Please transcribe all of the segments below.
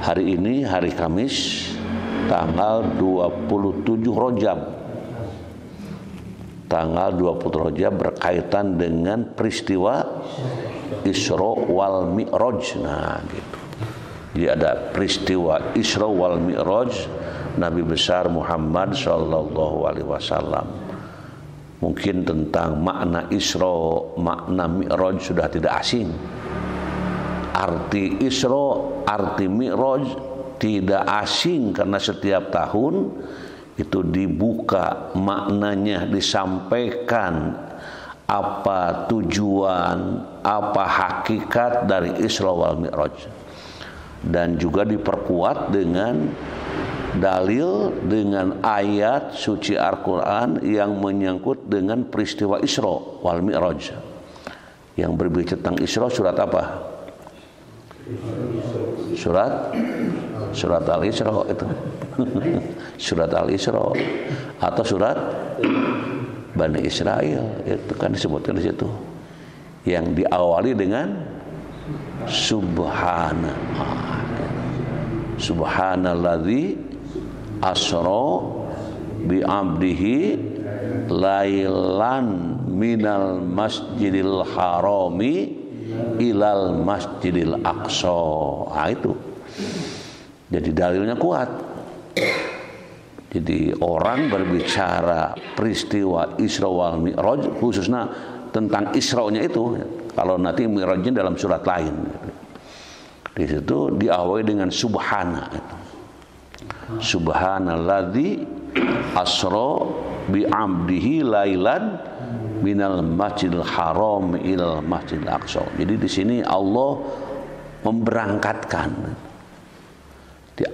Hari ini hari Kamis tanggal 27 Rajab. Tanggal 20 Rajab berkaitan dengan peristiwa Isra wal Mi'raj. Nah, gitu. Jadi ada peristiwa Isra wal Mi'raj Nabi besar Muhammad sallallahu alaihi wasallam. Mungkin tentang makna Isra, makna Mi'raj sudah tidak asing. Arti Isra, arti Mi'raj tidak asing karena setiap tahun itu dibuka maknanya, disampaikan apa tujuan, apa hakikat dari Isra wal Mi'raj, dan juga diperkuat dengan dalil, dengan ayat suci Al-Quran yang menyangkut dengan peristiwa Isra wal Mi'raj. Yang berbicara tentang Isra surat apa? Surat Al-Isra itu. Surat Al-Isra atau surat Bani Israel, itu kan disebutkan di situ, yang diawali dengan Subhanalladzi asra bi 'abdihi lailan minal masjidil harami ilal masjidil aqsa. Nah, itu jadi dalilnya kuat. Jadi orang berbicara peristiwa Isra wal Mi'raj, khususnya tentang Isra-nya itu, kalau nanti Mi'rajnya dalam surat lain, di situ diawali dengan Subhana. Subhanalladzi asra bi 'abdihi lailan minal masjidil haram ilal masjidil aqsa. Jadi di sini Allah memberangkatkan.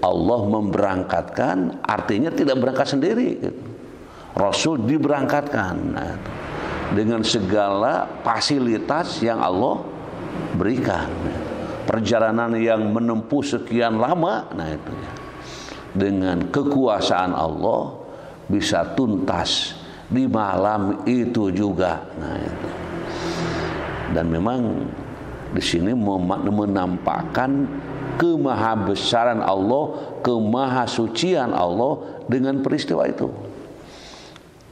Allah memberangkatkan artinya tidak berangkat sendiri. Rasul diberangkatkan dengan segala fasilitas yang Allah berikan. Perjalanan yang menempuh sekian lama, nah itu ya, dengan kekuasaan Allah bisa tuntas di malam itu juga. Nah itu. Dan memang di sini menampakkan kemahabesaran Allah, kemahasucian Allah dengan peristiwa itu.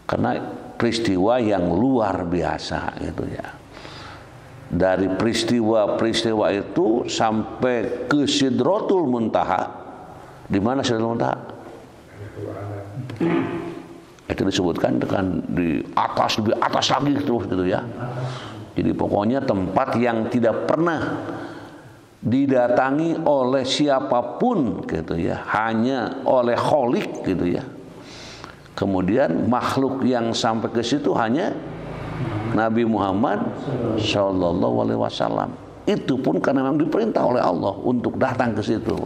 Karena peristiwa yang luar biasa gitu ya. Dari peristiwa itu sampai ke Sidratul Muntaha. Di mana Sidratul Muntaha? Itu disebutkan dengan di atas, lebih atas lagi terus gitu ya. Jadi pokoknya tempat yang tidak pernah didatangi oleh siapapun gitu ya, hanya oleh Khalik gitu ya. Kemudian makhluk yang sampai ke situ hanya Nabi Muhammad sallallahu alaihi wasallam. Itu pun karena memang diperintah oleh Allah untuk datang ke situ.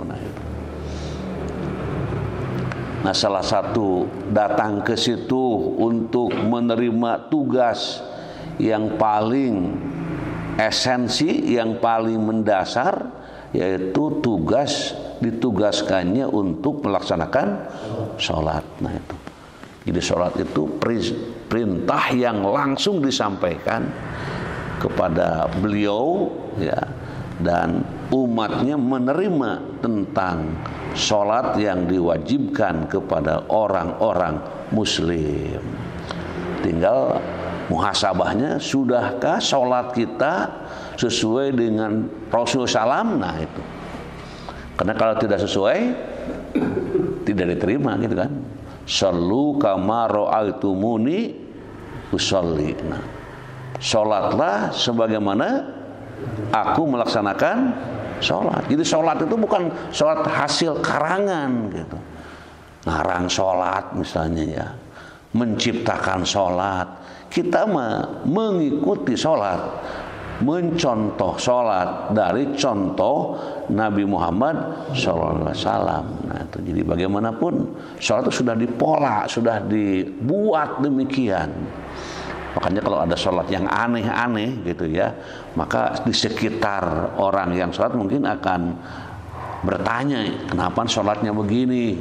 Nah, salah satu datang ke situ untuk menerima tugas yang paling esensi, yang paling mendasar, yaitu ditugaskannya untuk melaksanakan sholat. Nah itu, jadi sholat itu perintah yang langsung disampaikan kepada beliau ya, dan umatnya menerima tentang sholat yang diwajibkan kepada orang-orang muslim. Tinggal muhasabahnya, sudahkah sholat kita sesuai dengan Rasul Salam? Nah itu. Karena kalau tidak sesuai, tidak diterima gitu kan. Shallu kama ra'aitumuni usolli. Nah, sholatlah sebagaimana aku melaksanakan sholat. Jadi sholat itu bukan sholat hasil karangan gitu. Ngarang sholat misalnya ya, menciptakan sholat. Kita mengikuti sholat, mencontoh sholat dari contoh Nabi Muhammad SAW. Nah itu, jadi bagaimanapun sholat itu sudah dipola, sudah dibuat demikian. Makanya kalau ada sholat yang aneh-aneh gitu ya, maka di sekitar orang yang sholat mungkin akan bertanya, kenapa sholatnya begini?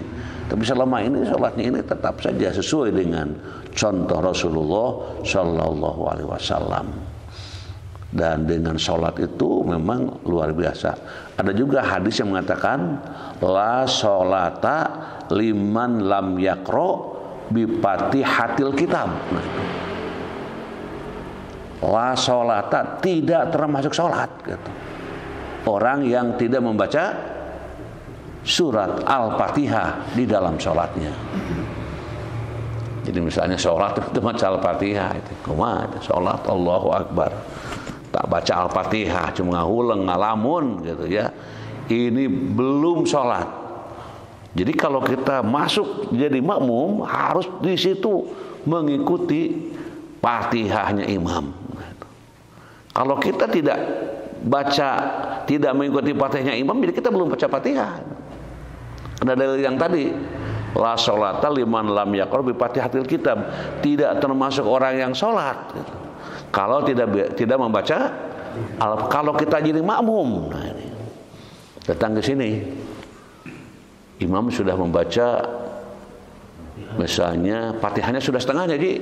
Tapi selama ini sholatnya ini tetap saja sesuai dengan contoh Rasulullah Sallallahu Alaihi Wasallam. Dan dengan sholat itu memang luar biasa. Ada juga hadis yang mengatakan la sholata liman lam yakro bifatihatil kitab. La sholata, tidak termasuk sholat gitu. Orang yang tidak membaca surat Al-Fatihah di dalam sholatnya. Jadi misalnya sholat itu baca Al-Fatihah, itu kumaha sholat Allahu Akbar, tak baca Al-Fatihah, cuma ngahuleng ngalamun gitu ya, ini belum sholat. Jadi kalau kita masuk jadi makmum harus di situ mengikuti Fatihahnya imam. Kalau kita tidak baca, tidak mengikuti Fatihahnya imam, jadi kita belum baca Fatihah. Ada dalil yang tadi, la sholata liman lam yaqra bi Fatihatil kitab, tidak termasuk orang yang sholat gitu, kalau tidak membaca kalau kita jadi makmum. Nah ini datang ke sini, imam sudah membaca misalnya Fatihahnya sudah setengahnya, Ji.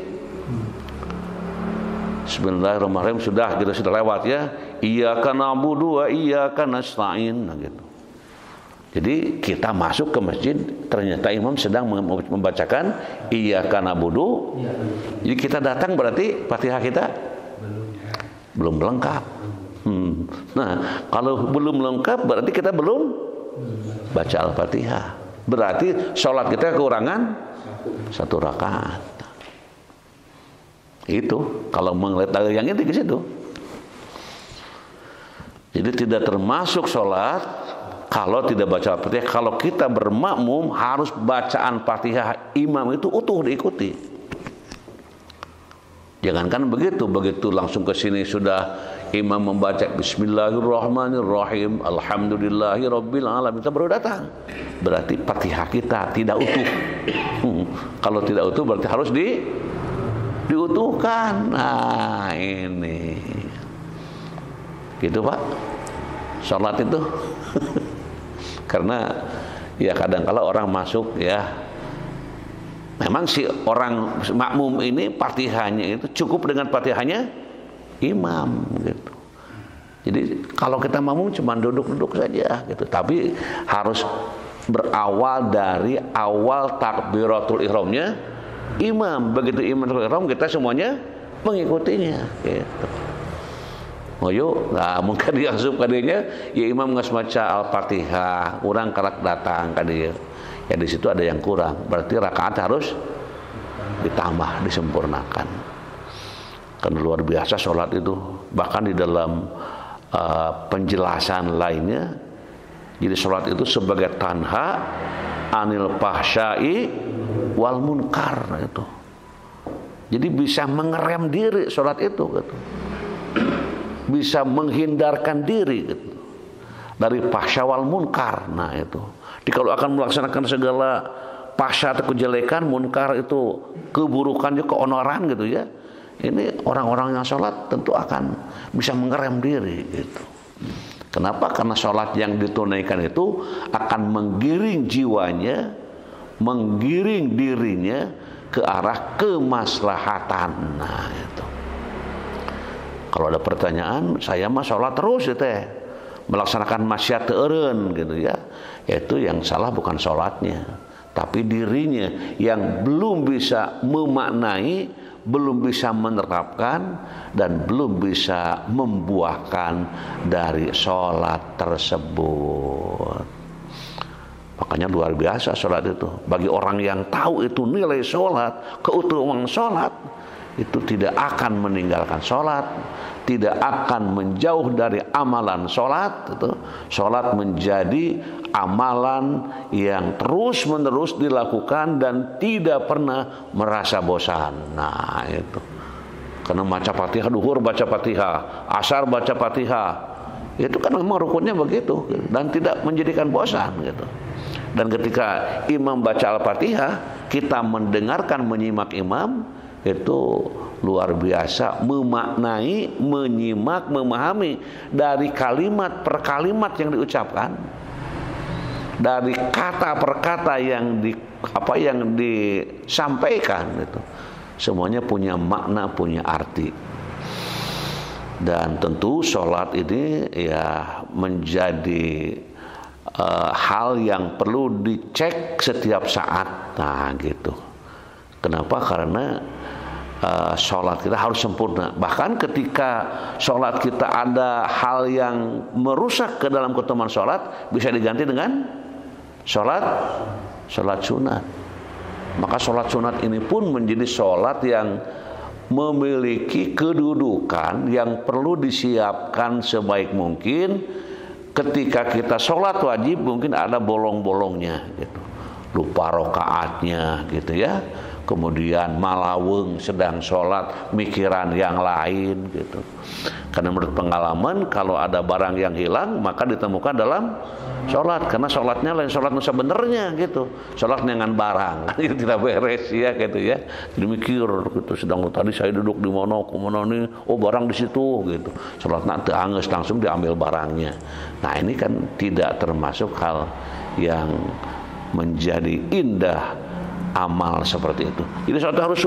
Bismillahirrahmanirrahim sudah lewat ya. Iyyaka na'budu wa iyyaka nasta'in, nah gitu. Jadi kita masuk ke masjid, ternyata imam sedang membacakan iyyaka na'budu. Jadi kita datang berarti Fatihah kita belum lengkap. Nah, kalau belum lengkap berarti kita belum baca Al-Fatihah. Berarti sholat kita kekurangan 1 rakaat. Itu kalau melihat dalil yang ini ke situ. Jadi tidak termasuk sholat kalau tidak baca Al-Fatihah. Kalau kita bermakmum harus bacaan Fatihah imam itu utuh diikuti. Jangankan begitu langsung ke sini sudah imam membaca Bismillahirrahmanirrahim, Alhamdulillahirabbil alamin, kita baru datang. Berarti Fatihah kita tidak utuh. Kalau tidak utuh berarti harus diutuhkan. Nah ini gitu Pak, sholat itu. Karena ya kadang-kala orang masuk ya, memang si orang makmum ini Fatihahnya itu cukup dengan Fatihahnya imam gitu. Jadi kalau kita makmum cuma duduk-duduk saja gitu, tapi harus berawal dari awal takbiratul ihramnya imam. Begitu imam ihram kita semuanya mengikutinya gitu. Oh yuk, nah mungkin diasup kadinya ya imam nggak baca Al-Fatihah, kurang karak datang kadinya. Ya di situ ada yang kurang, berarti rakaat harus ditambah, disempurnakan. Karena luar biasa sholat itu. Bahkan di dalam penjelasan lainnya, jadi sholat itu sebagai tanha anil fahsyai wal munkar itu. Jadi bisa mengerem diri sholat itu gitu. Bisa menghindarkan diri gitu, dari fahsya wal munkar. Nah itu. Jadi kalau akan melaksanakan segala fahsya atau kejelekan, munkar itu keburukannya, keonoran gitu ya. Ini orang-orang yang sholat tentu akan bisa mengerem diri gitu. Kenapa? Karena sholat yang ditunaikan itu akan menggiring jiwanya, menggiring dirinya ke arah kemaslahatan. Nah itu. Kalau ada pertanyaan, saya mah sholat terus ya teh, melaksanakan maksiat teureun gitu ya. Itu yang salah bukan sholatnya, tapi dirinya yang belum bisa memaknai, belum bisa menerapkan, dan belum bisa membuahkan dari sholat tersebut. Makanya luar biasa sholat itu. Bagi orang yang tahu itu nilai sholat, keutamaan sholat, itu tidak akan meninggalkan sholat, tidak akan menjauh dari amalan sholat. Itu sholat menjadi amalan yang terus menerus dilakukan dan tidak pernah merasa bosan. Nah itu, karena baca Fatihah duhur, baca Fatihah asar, baca Fatihah, itu kan memang rukunnya begitu dan tidak menjadikan bosan gitu. Dan ketika imam baca Al-Fatihah, kita mendengarkan, menyimak imam, itu luar biasa memaknai, menyimak, memahami dari kalimat per kalimat yang diucapkan, dari kata per kata yang disampaikan, itu semuanya punya makna, punya arti. Dan tentu sholat ini ya menjadi hal yang perlu dicek setiap saat. Nah gitu. Kenapa? Karena sholat kita harus sempurna. Bahkan ketika sholat kita ada hal yang merusak ke dalam keutamaan sholat, bisa diganti dengan sholat sunat. Maka sholat sunat ini pun menjadi sholat yang memiliki kedudukan yang perlu disiapkan sebaik mungkin. Ketika kita sholat wajib mungkin ada bolong-bolongnya gitu, lupa rokaatnya gitu ya, kemudian malaweng sedang sholat mikiran yang lain gitu. Karena menurut pengalaman kalau ada barang yang hilang maka ditemukan dalam sholat, karena sholatnya lain sholat nusa benernya gitu, sholat dengan barang itu tidak beres ya gitu ya. Jadi mikir gitu, sedang tadi saya duduk di mana, kemana nih, oh barang di situ gitu, sholat nanti anges langsung diambil barangnya. Nah ini kan tidak termasuk hal yang menjadi indah amal seperti itu. Jadi sholat harus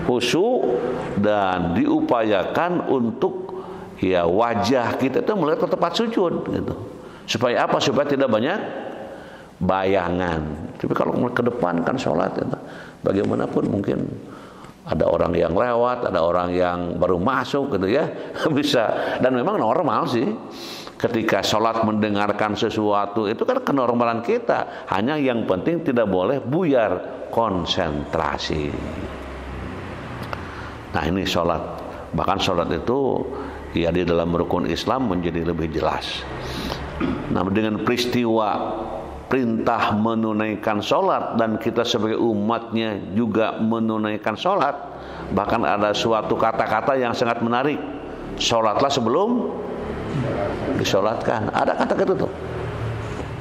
khusyuk dan diupayakan untuk ya wajah kita itu melihat ke tempat sujud gitu. Supaya apa? Supaya tidak banyak bayangan. Tapi kalau ke depan kan sholat gitu, bagaimanapun mungkin ada orang yang lewat, ada orang yang baru masuk gitu ya, bisa. Dan memang normal sih ketika sholat mendengarkan sesuatu, itu kan kenormalan kita. Hanya yang penting tidak boleh buyar konsentrasi. Nah ini sholat. Bahkan sholat itu ya di dalam rukun Islam menjadi lebih jelas. Nah dengan peristiwa perintah menunaikan sholat dan kita sebagai umatnya juga menunaikan sholat, bahkan ada suatu kata-kata yang sangat menarik, sholatlah sebelum disolatkan. Ada kata gitu tuh,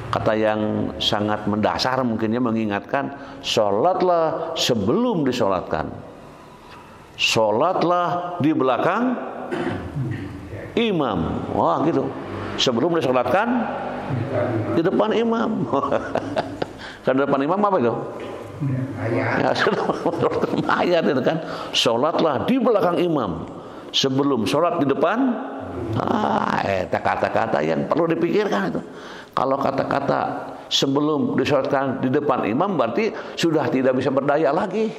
kata yang sangat mendasar mungkinnya, mengingatkan sholatlah sebelum disolatkan, sholatlah di belakang imam. Wah gitu, sebelum disolatkan di depan imam. Kan depan imam apa itu? Ayat itu kan, sholatlah di belakang imam sebelum sholat di depan. Kata-kata yang perlu dipikirkan itu. Kalau kata-kata sebelum disolatkan di depan imam berarti sudah tidak bisa berdaya lagi.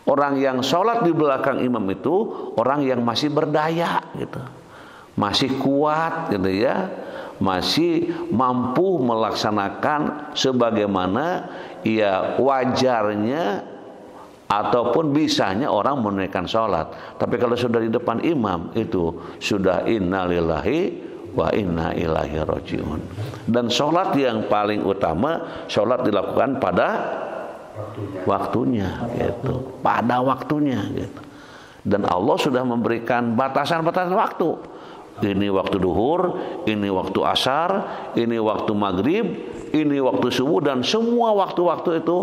Orang yang sholat di belakang imam itu orang yang masih berdaya gitu, masih kuat gitu ya, masih mampu melaksanakan sebagaimana ya wajarnya ataupun bisanya orang menunaikan sholat. Tapi kalau sudah di depan imam itu sudah innalillahi wa inna ilaihi rajiun. Dan sholat yang paling utama, sholat dilakukan pada waktunya gitu, pada waktunya gitu. Dan Allah sudah memberikan batasan-batasan waktu. Ini waktu duhur, ini waktu asar, ini waktu maghrib, ini waktu subuh, dan semua waktu-waktu itu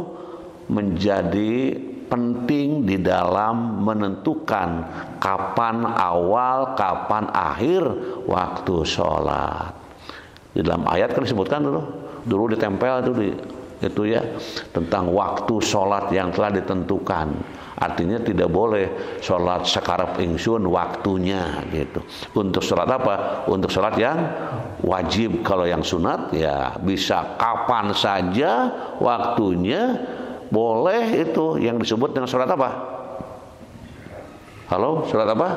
menjadi penting di dalam menentukan kapan awal, kapan akhir waktu sholat. Di dalam ayat kan disebutkan dulu ditempel itu ya, tentang waktu sholat yang telah ditentukan. Artinya tidak boleh sholat sekarep ingsun waktunya gitu. Untuk sholat apa? Untuk sholat yang wajib. Kalau yang sunat ya bisa kapan saja waktunya. Boleh itu yang disebut dengan sholat apa? Halo, sholat apa?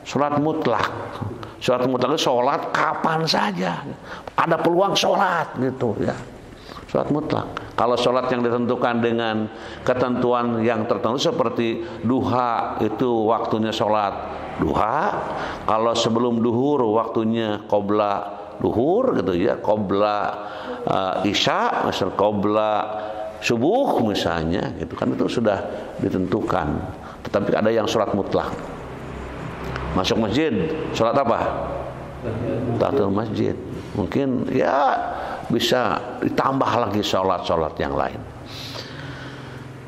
Sholat mutlak. Sholat mutlak itu sholat kapan saja. Ada peluang sholat gitu ya. Sholat mutlak. Kalau sholat yang ditentukan dengan ketentuan yang tertentu seperti duha, itu waktunya sholat duha. Kalau sebelum duhur waktunya qobla duhur gitu ya, qobla isya, misal qobla subuh misalnya gitu kan, itu sudah ditentukan. Tetapi ada yang sholat mutlak. Masuk masjid, sholat apa? Tahiyatul masjid. Mungkin ya bisa ditambah lagi sholat-sholat yang lain.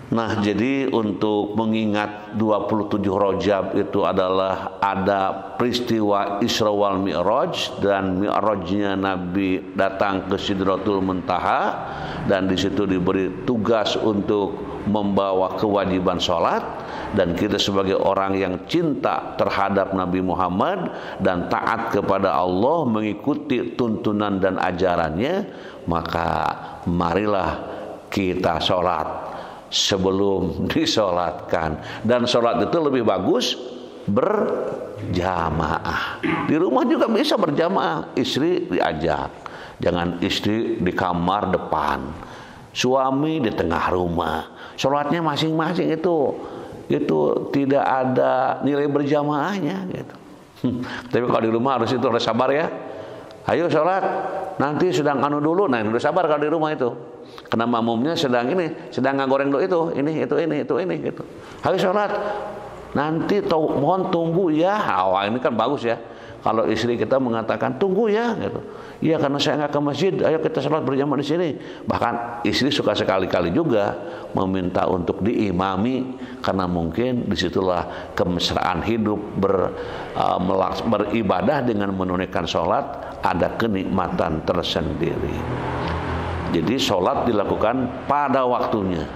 Nah, jadi untuk mengingat 27 Rajab itu adalah ada peristiwa Isra wal Mi'raj, dan Mi'rajnya Nabi datang ke Sidratul Muntaha, dan di situ diberi tugas untuk membawa kewajiban sholat. Dan kita sebagai orang yang cinta terhadap Nabi Muhammad dan taat kepada Allah, mengikuti tuntunan dan ajarannya, maka marilah kita sholat sebelum disolatkan. Dan sholat itu lebih bagus berjamaah. Di rumah juga bisa berjamaah, istri diajak, jangan istri di kamar depan, suami di tengah rumah. Sholatnya masing-masing itu tidak ada nilai berjamaahnya gitu. Tapi kalau di rumah harus sabar ya. Ayo sholat, nanti sedang anu dulu. Nah, udah sabar kalau di rumah itu. Karena makmumnya sedang ngagoreng itu gitu. Ayo sholat, nanti mohon tunggu ya. Awal ini kan bagus ya. Kalau istri kita mengatakan tunggu ya gitu. Iya, karena saya nggak ke masjid, ayo kita sholat berjamaah di sini. Bahkan istri suka sekali-kali juga meminta untuk diimami, karena mungkin disitulah kemesraan hidup beribadah dengan menunaikan sholat, ada kenikmatan tersendiri. Jadi sholat dilakukan pada waktunya.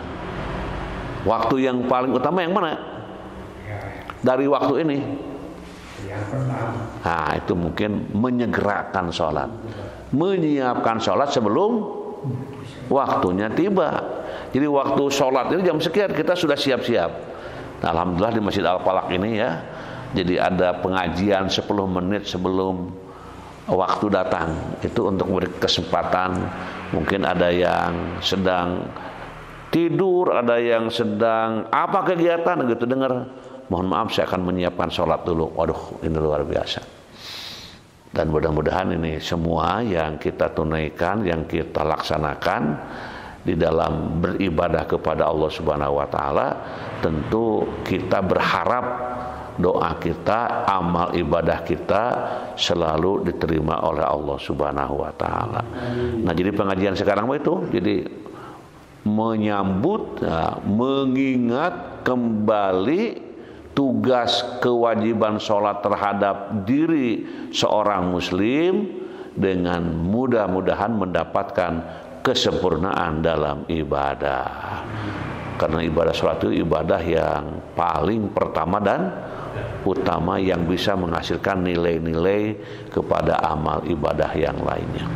Waktu yang paling utama yang mana? Dari waktu ini. Nah, itu mungkin menyegerakan sholat, menyiapkan sholat sebelum waktunya tiba. Jadi waktu sholat ini jam sekian kita sudah siap-siap. Nah, alhamdulillah di Masjid Al-Falaq ini ya, jadi ada pengajian 10 menit sebelum waktu datang. Itu untuk beri kesempatan. Mungkin ada yang sedang tidur, ada yang sedang apa kegiatan gitu, dengar. Mohon maaf, saya akan menyiapkan sholat dulu. Waduh, ini luar biasa. Dan mudah-mudahan ini semua yang kita tunaikan, yang kita laksanakan di dalam beribadah kepada Allah Subhanahu wa Ta'ala, tentu kita berharap doa kita, amal ibadah kita selalu diterima oleh Allah Subhanahu wa Ta'ala. Nah, jadi pengajian sekarang itu jadi menyambut, mengingat kembali tugas kewajiban sholat terhadap diri seorang muslim, dengan mudah-mudahan mendapatkan kesempurnaan dalam ibadah. Karena ibadah sholat itu ibadah yang paling pertama dan utama, yang bisa menghasilkan nilai-nilai kepada amal ibadah yang lainnya.